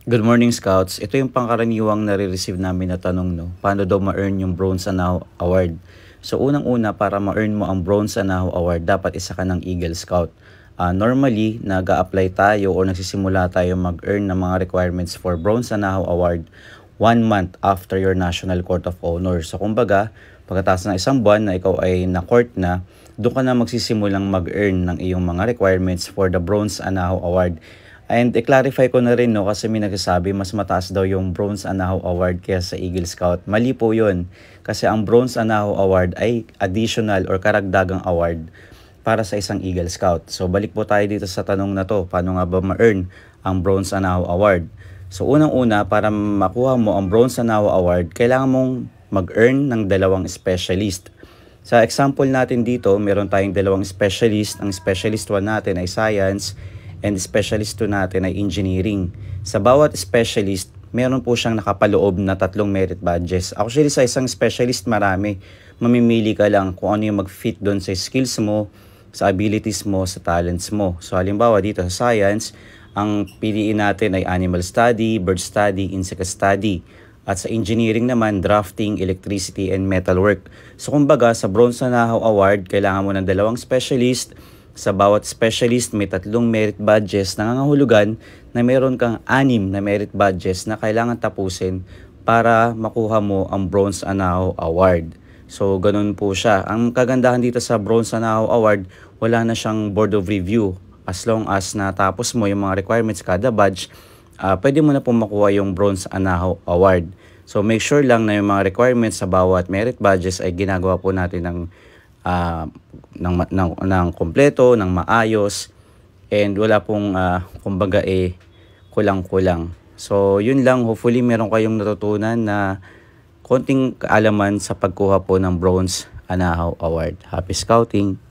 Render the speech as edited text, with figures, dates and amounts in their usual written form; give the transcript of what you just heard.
Good morning, Scouts. Ito yung pangkaraniwang nare-receive namin na tanong, no? Paano daw ma-earn yung Bronze Anahaw Award? So, unang-una, para ma-earn mo ang Bronze Anahaw Award, dapat isa ka ng Eagle Scout. Normally, nag-a-apply tayo o nagsisimula tayo mag-earn ng mga requirements for Bronze Anahaw Award 1 month after your National Court of Honor. So, kumbaga, pagkatapos ng isang buwan na ikaw ay na-court na, doon ka na magsisimulang mag-earn ng iyong mga requirements for the Bronze Anahaw Award. And i-clarify ko na rin, no, kasi may nagsasabi mas mataas daw yung Bronze Anahaw Award kaysa sa Eagle Scout. Mali po yun. Kasi ang Bronze Anahaw Award ay additional or karagdagang award para sa isang Eagle Scout. So balik po tayo dito sa tanong na to, paano nga ba ma-earn ang Bronze Anahaw Award? So unang-una, para makuha mo ang Bronze Anahaw Award, kailangan mong mag-earn ng dalawang specialist. Sa example natin dito, meron tayong dalawang specialist. Ang specialist 1 natin ay Science and specialist 2 natin ay Engineering. Sa bawat specialist, meron po siyang nakapaloob na 3 merit badges. Actually, sa isang specialist marami. Mamimili ka lang kung ano yung mag-fit doon sa skills mo, sa abilities mo, sa talents mo. So halimbawa dito sa Science, ang piliin natin ay Animal Study, Bird Study, Insect Study. At sa Engineering naman, Drafting, Electricity, and Metalwork. So kumbaga, sa Bronze Anahaw Award, kailangan mo ng dalawang specialist. Sa bawat specialist, may 3 merit badges na nangangahulugan na meron kang 6 na merit badges na kailangan tapusin para makuha mo ang Bronze Anahaw Award. So, ganun po siya. Ang kagandahan dito sa Bronze Anahaw Award, wala na siyang board of review. As long as natapos mo yung mga requirements kada badge, pwede mo na po makuha yung Bronze Anahaw Award. So, make sure lang na yung mga requirements sa bawat merit badges ay ginagawa po natin ng kompleto, ng maayos, and wala pong kumbaga kulang-kulang. So yun lang, hopefully meron kayong natutunan na konting kaalaman sa pagkuha po ng Bronze Anahaw Award. Happy Scouting!